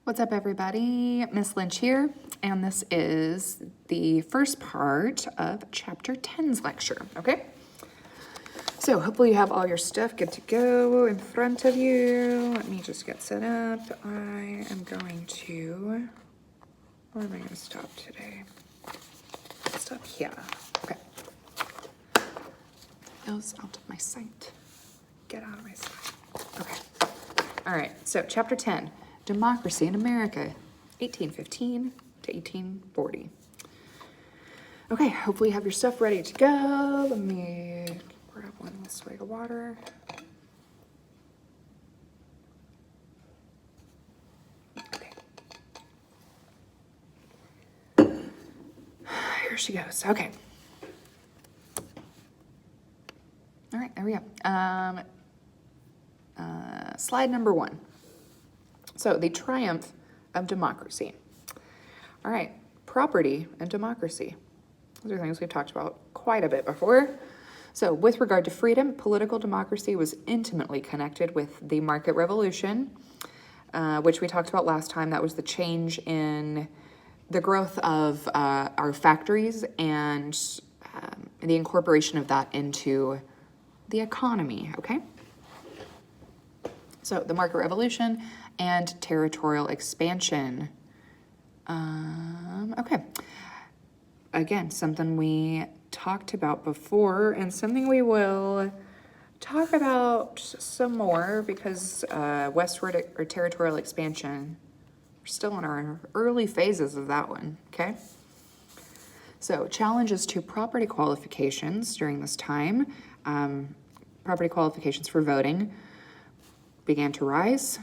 What's up, everybody? Miss Lynch here, and this is the first part of Chapter 10's lecture, okay? So hopefully you have all your stuff good to go in front of you. Let me just get set up. I am going to, where am I going to stop today? Stop here, okay. Goes out of my sight. Get out of my sight. Okay. All right, so Chapter 10. Democracy in America, 1815 to 1840. Okay, hopefully you have your stuff ready to go. Let me grab one swig of water. Okay. Here she goes. Okay. All right, there we go. Slide number 1. So, the triumph of democracy. All right, property and democracy. Those are things we've talked about quite a bit before. So, with regard to freedom, political democracy was intimately connected with the market revolution, which we talked about last time. That was the change in the growth of our factories and the incorporation of that into the economy, okay? So, the market revolution and territorial expansion. Okay. Again, something we talked about before and something we will talk about some more because westward or territorial expansion, we're still in our early phases of that one, okay? So challenges to property qualifications during this time, property qualifications for voting began to rise.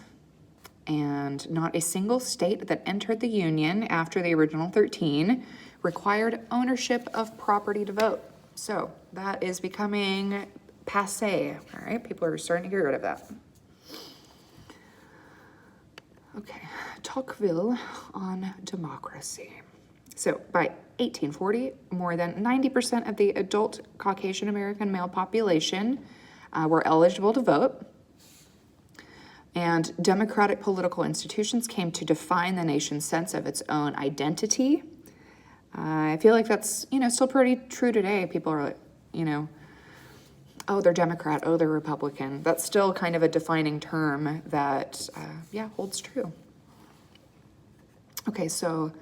And not a single state that entered the Union after the original 13 required ownership of property to vote. So that is becoming passé, all right? People are starting to get rid of that. Okay, Tocqueville on democracy. So by 1840, more than 90% of the adult Caucasian American male population were eligible to vote. And democratic political institutions came to define the nation's sense of its own identity. I feel like that's, still pretty true today. People are like, oh, they're Democrat, oh, they're Republican. That's still kind of a defining term that, holds true. Okay, so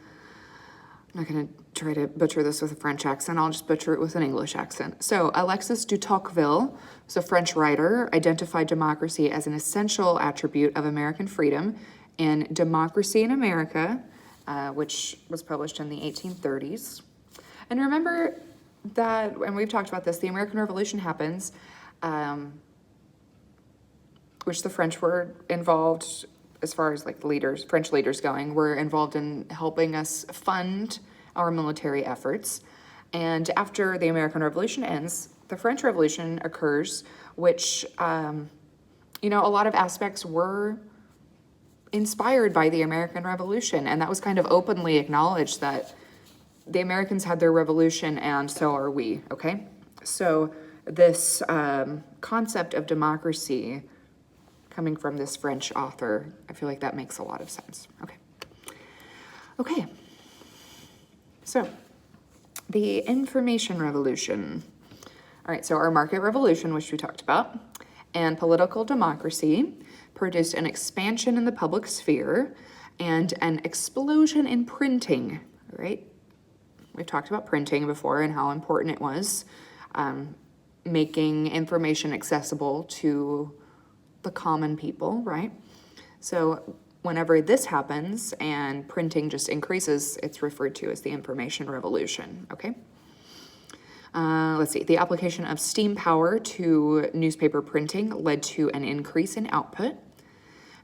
I'm not going to try to butcher this with a French accent. I'll just butcher it with an English accent. So Alexis de Tocqueville was a French writer, identified democracy as an essential attribute of American freedom in Democracy in America, which was published in the 1830s. And remember that, and we've talked about this, the American Revolution happens, which the French were involved, as far as like leaders, French leaders going, were involved in helping us fund our military efforts. And after the American Revolution ends, the French Revolution occurs, which, a lot of aspects were inspired by the American Revolution. And that was kind of openly acknowledged that the Americans had their revolution and so are we, okay? So this concept of democracy coming from this French author, I feel like that makes a lot of sense. Okay. So, the information revolution. All right, so our market revolution, which we talked about, and political democracy produced an expansion in the public sphere and an explosion in printing, right? We've talked about printing before and how important it was, making information accessible to the common people, right? So whenever this happens and printing just increases, it's referred to as the information revolution, okay? Let's see, the application of steam power to newspaper printing led to an increase in output.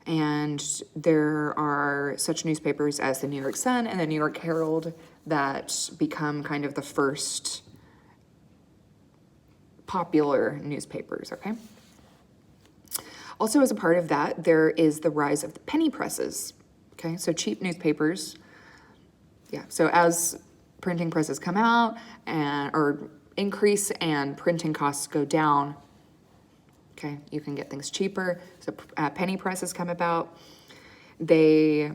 And there are such newspapers as the New York Sun and the New York Herald that become kind of the first popular newspapers, okay? Also, as a part of that, there is the rise of the penny presses, okay? So cheap newspapers, so as printing presses come out or increase and printing costs go down, okay, you can get things cheaper. So penny presses come about. They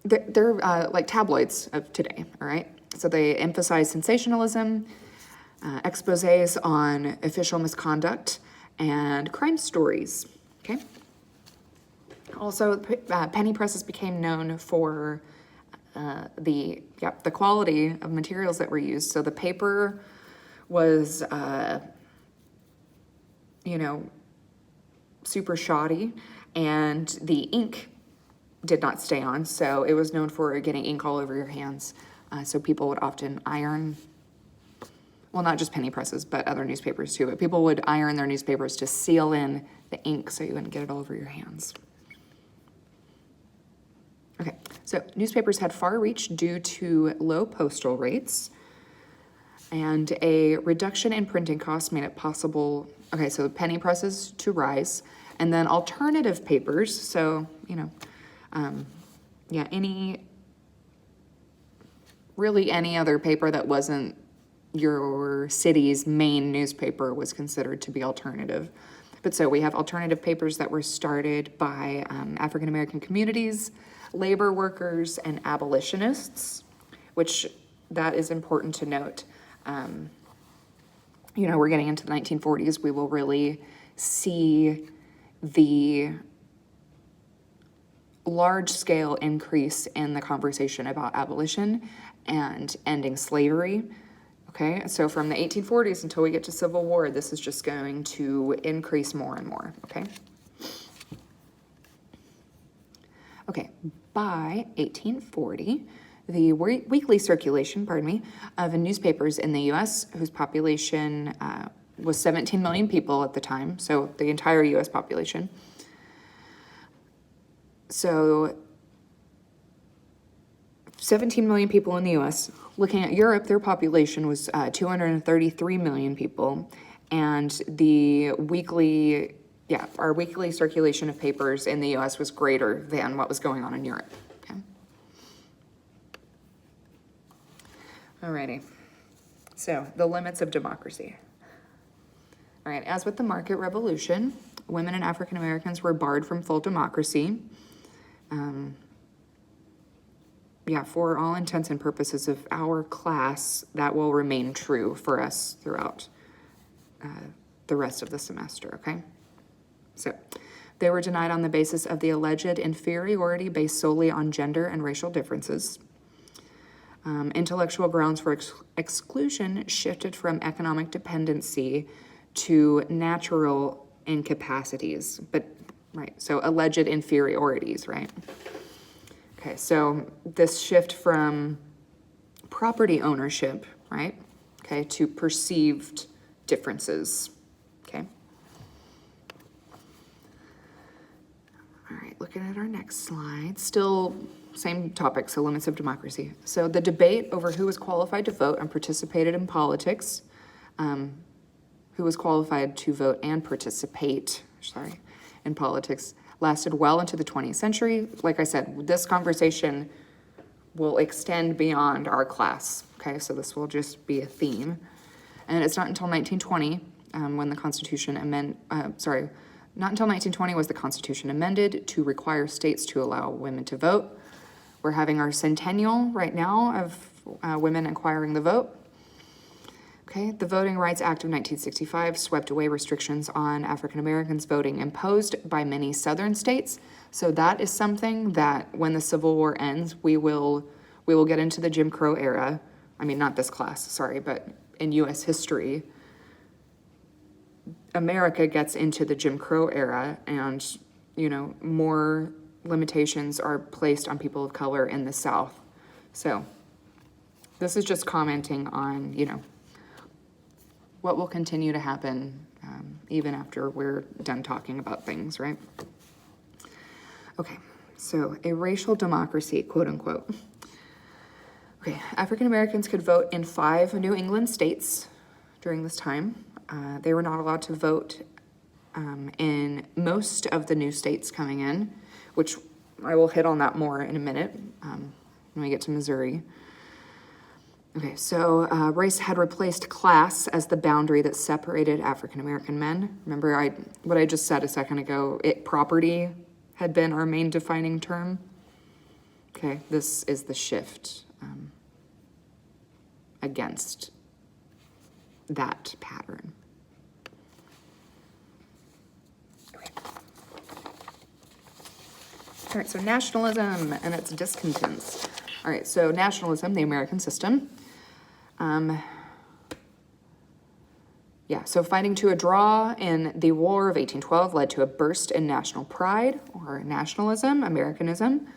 They're like tabloids of today, all right? So they emphasize sensationalism, exposés on official misconduct, and crime stories, okay? Also, penny presses became known for the quality of materials that were used. So the paper was, super shoddy, and the ink did not stay on. So it was known for getting ink all over your hands. So people would often iron, well, not just penny presses, but other newspapers too, but people would iron their newspapers to seal in the ink so you wouldn't get it all over your hands. Okay, so newspapers had far reach due to low postal rates, and a reduction in printing costs made it possible, okay, so penny presses to rise, and then alternative papers, so, any other paper that wasn't your city's main newspaper was considered to be alternative. But so we have alternative papers that were started by African American communities, labor workers, and abolitionists, which that is important to note. We're getting into the 1940s. We will really see the large-scale increase in the conversation about abolition and ending slavery. Okay, so from the 1840s until we get to Civil War, this is just going to increase more and more, okay? Okay, by 1840, the weekly circulation, of newspapers in the U.S., whose population was 17 million people at the time, so the entire U.S. population. So 17 million people in the U.S. Looking at Europe, their population was 233 million people, and our weekly circulation of papers in the U.S. was greater than what was going on in Europe. Okay. Alrighty. So the limits of democracy. All right. As with the market revolution, women and African Americans were barred from full democracy. For all intents and purposes of our class, that will remain true for us throughout the rest of the semester, okay? So, they were denied on the basis of the alleged inferiority based solely on gender and racial differences. Intellectual grounds for exclusion shifted from economic dependency to natural incapacities, so alleged inferiorities, right? Okay, so this shift from property ownership, right, okay, to perceived differences, okay? All right, looking at our next slide, still same topic, so limits of democracy. So the debate over who was qualified to vote and participated in politics, who was qualified to vote and participate, in politics, lasted well into the 20th century. Like I said, this conversation will extend beyond our class, okay? So this will just be a theme. And it's not until 1920 when the Constitution not until 1920 was the Constitution amended to require states to allow women to vote. We're having our centennial right now of women acquiring the vote. Okay, the Voting Rights Act of 1965 swept away restrictions on African Americans voting imposed by many southern states. So that is something that when the Civil War ends, we will get into the Jim Crow era. I mean, not this class, but in U.S. history, America gets into the Jim Crow era, and, more limitations are placed on people of color in the South. So this is just commenting on, what will continue to happen even after we're done talking about things, right? Okay, so a racial democracy, quote unquote. Okay, African Americans could vote in 5 New England states during this time. They were not allowed to vote in most of the new states coming in, which I will hit on that more in a minute when we get to Missouri. Okay, so race had replaced class as the boundary that separated African American men. Remember what I just said a second ago, property had been our main defining term. Okay, this is the shift against that pattern. Okay. All right, so nationalism and its discontents. All right, so nationalism, the American system. So fighting to a draw in the War of 1812 led to a burst in national pride, or nationalism, Americanism,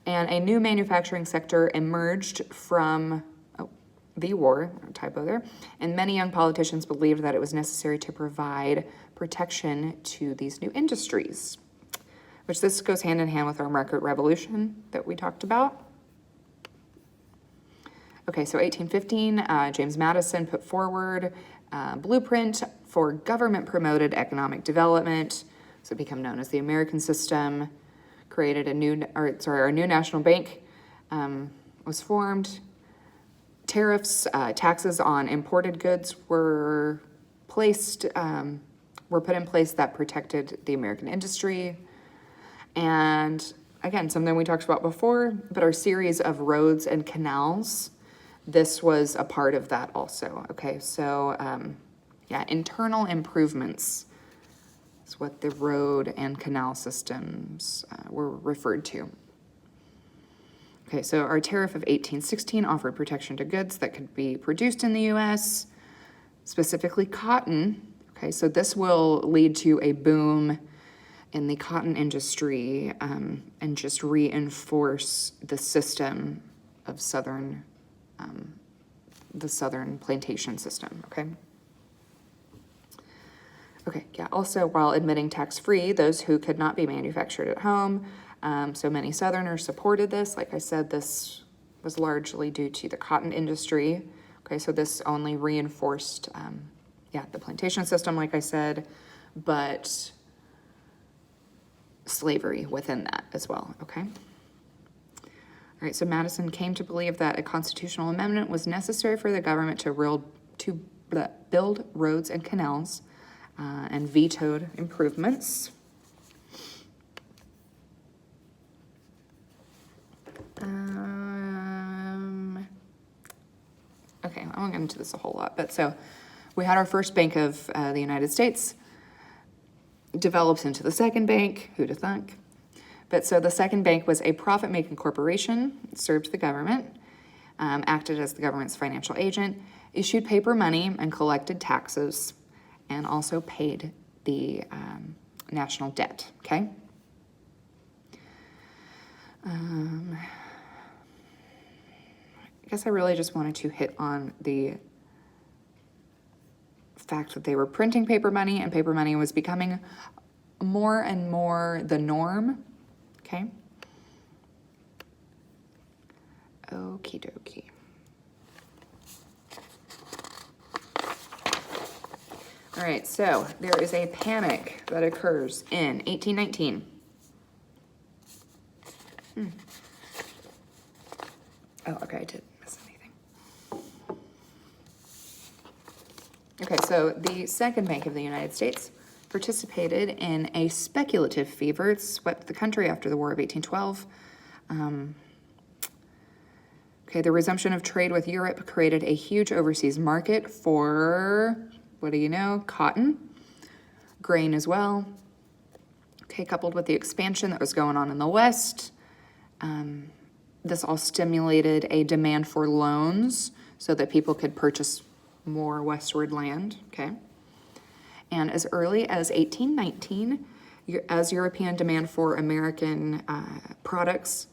and a new manufacturing sector emerged from the war, typo there, and many young politicians believed that it was necessary to provide protection to these new industries, which this goes hand in hand with our market revolution that we talked about. Okay, so 1815, James Madison put forward a blueprint for government-promoted economic development, so it became known as the American system, created our new national bank was formed. Tariffs, taxes on imported goods were put in place that protected the American industry. And again, something we talked about before, but our series of roads and canals, this was a part of that also. Okay, so internal improvements is what the road and canal systems were referred to. Okay, so our tariff of 1816 offered protection to goods that could be produced in the U.S., specifically cotton. Okay, so this will lead to a boom in the cotton industry and just reinforce the system of the Southern plantation system, okay? Okay, yeah, also while admitting tax-free those who could not be manufactured at home, so many Southerners supported this. Like I said, this was largely due to the cotton industry. Okay, so this only reinforced, the plantation system, like I said, but slavery within that as well, okay? All right, so Madison came to believe that a constitutional amendment was necessary for the government to build roads and canals, and vetoed improvements. Okay, I won't get into this a whole lot, but so we had our first Bank of the United States, develops into the second bank, who'da thunk? But so the second bank was a profit-making corporation, served the government, acted as the government's financial agent, issued paper money and collected taxes, and also paid the national debt, okay? I guess I really just wanted to hit on the fact that they were printing paper money, and paper money was becoming more and more the norm, okay? Okie dokie. All right, so there is a panic that occurs in 1819. Oh, okay, I didn't miss anything. Okay, so the Second Bank of the United States participated in a speculative fever. It swept the country after the War of 1812. The resumption of trade with Europe created a huge overseas market for, what do you know, cotton, grain as well. Okay, coupled with the expansion that was going on in the West, this all stimulated a demand for loans so that people could purchase more westward land, okay? And as early as 1819, as European demand for American products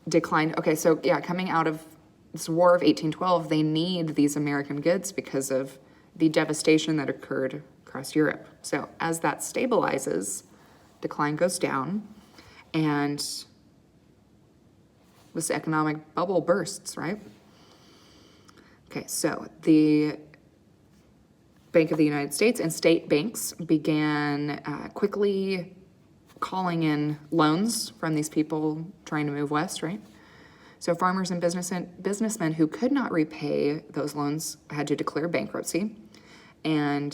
declined. Okay, so yeah, coming out of this War of 1812, they need these American goods because of the devastation that occurred across Europe. So as that stabilizes, decline goes down, and this economic bubble bursts, right? Okay, so the Bank of the United States and state banks began quickly calling in loans from these people trying to move west, right? So farmers and businessmen who could not repay those loans had to declare bankruptcy. And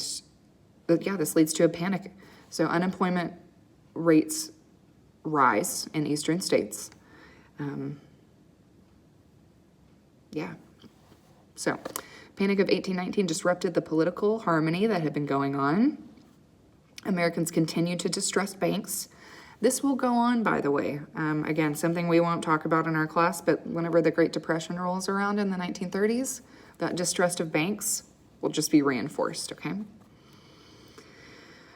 this leads to a panic. So unemployment rates rise in eastern states. Yeah. So, Panic of 1819 disrupted the political harmony that had been going on. Americans continued to distrust banks. This will go on, by the way. Again, something we won't talk about in our class, but whenever the Great Depression rolls around in the 1930s, that distrust of banks will just be reinforced, okay?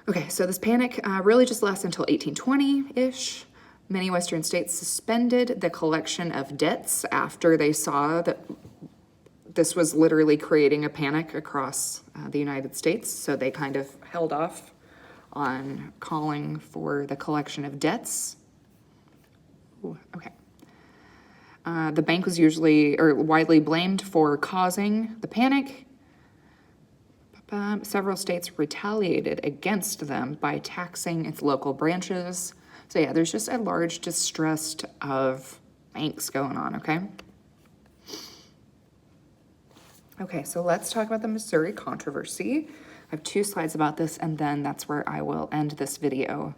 Okay, so this panic really just lasts until 1820-ish. Many Western states suspended the collection of debts after they saw that this was literally creating a panic across the United States. So they kind of held off on calling for the collection of debts. Ooh, okay. The bank was widely blamed for causing the panic. Several states retaliated against them by taxing its local branches. So yeah, there's just a large distrust of banks going on, okay? Okay, so let's talk about the Missouri controversy. I have 2 slides about this, and then that's where I will end this video.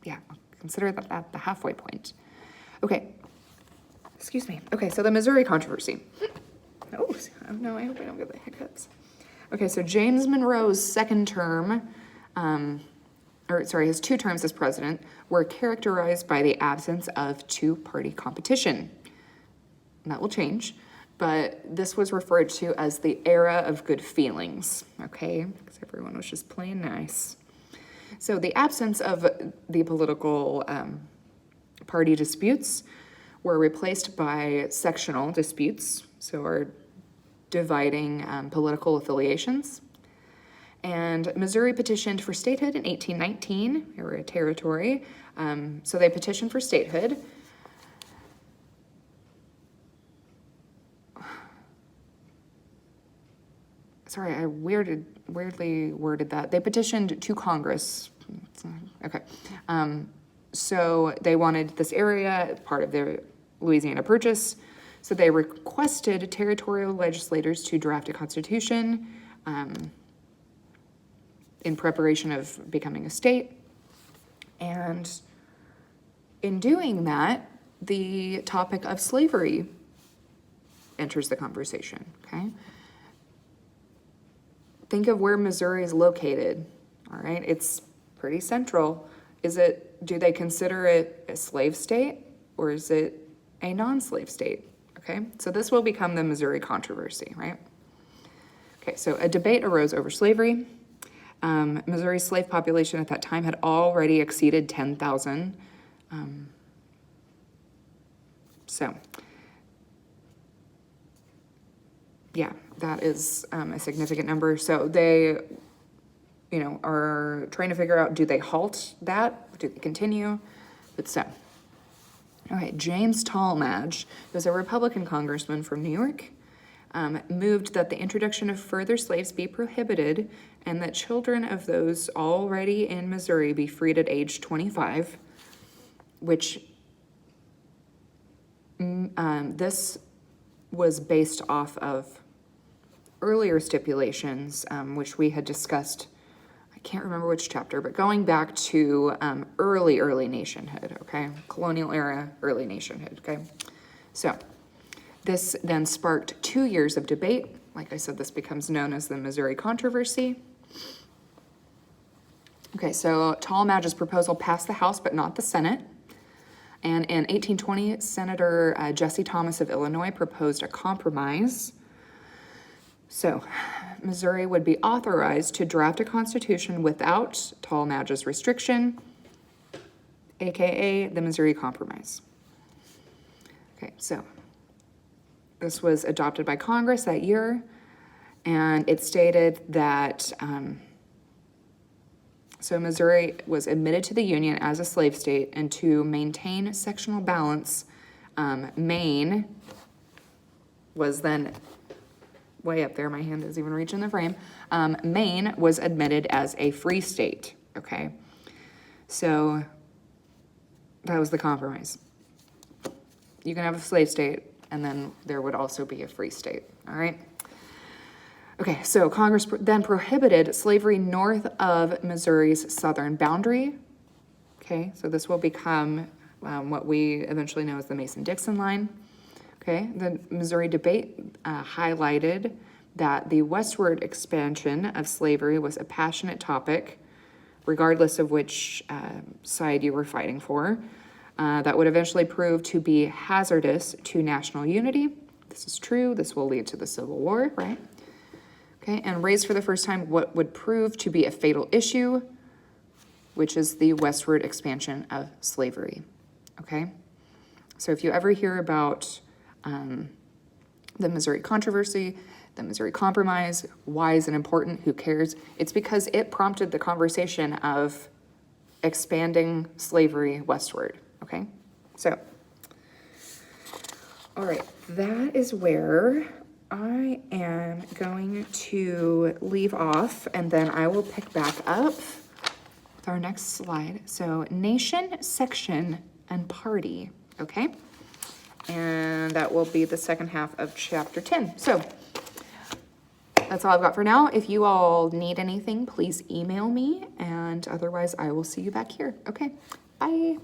Yeah, consider that at the halfway point. Okay, excuse me. Okay, so the Missouri controversy. Oh, no, I hope I don't get the hiccups. Okay, so James Monroe's second term, his 2 terms as president were characterized by the absence of 2-party competition. And that will change. But this was referred to as the era of good feelings, okay? Because everyone was just playing nice. So the absence of the political party disputes were replaced by sectional disputes, so are dividing political affiliations. And Missouri petitioned for statehood in 1819. They were a territory, so they petitioned for statehood. Sorry, I weirdly worded that. They petitioned to Congress. Okay. So they wanted this area part of their Louisiana Purchase. So they requested territorial legislators to draft a constitution in preparation of becoming a state. And in doing that, the topic of slavery enters the conversation, okay? Think of where Missouri is located, all right? It's pretty central. Do they consider it a slave state or is it a non-slave state, okay? So this will become the Missouri controversy, right? Okay, so a debate arose over slavery. Missouri's slave population at that time had already exceeded 10,000. Yeah, that is a significant number. So they, are trying to figure out, do they halt that? Do they continue? But so, okay, James Tallmadge, who was a Republican congressman from New York, moved that the introduction of further slaves be prohibited and that children of those already in Missouri be freed at age 25, which this was based off of earlier stipulations, which we had discussed, I can't remember which chapter, but going back to early nationhood, okay? Colonial era, early nationhood, okay? So this then sparked 2 years of debate. Like I said, this becomes known as the Missouri controversy. Okay, so Tallmadge's proposal passed the House, but not the Senate. And in 1820, Senator Jesse Thomas of Illinois proposed a compromise. So, Missouri would be authorized to draft a constitution without Tallmadge's restriction, aka the Missouri Compromise. Okay, so this was adopted by Congress that year, and it stated that so Missouri was admitted to the Union as a slave state, and to maintain sectional balance, Maine was then way up there. My hand is even reaching the frame. Maine was admitted as a free state, okay? So that was the compromise. You can have a slave state, and then there would also be a free state, all right? Okay, so Congress then prohibited slavery north of Missouri's southern boundary. Okay, so this will become what we eventually know as the Mason-Dixon line. Okay, the Missouri debate highlighted that the westward expansion of slavery was a passionate topic, regardless of which side you were fighting for, that would eventually prove to be hazardous to national unity. This is true. This will lead to the Civil War, right? Okay, and raised for the first time what would prove to be a fatal issue, which is the westward expansion of slavery. Okay, so if you ever hear about the Missouri controversy, the Missouri Compromise, why is it important? Who cares? It's because it prompted the conversation of expanding slavery westward. Okay, so, all right, that is where I am going to leave off, and then I will pick back up with our next slide. So, nation, section, and party. Okay, and that will be the second half of chapter 10. So that's all I've got for now. If you all need anything, please email me, and otherwise I will see you back here. Okay, bye.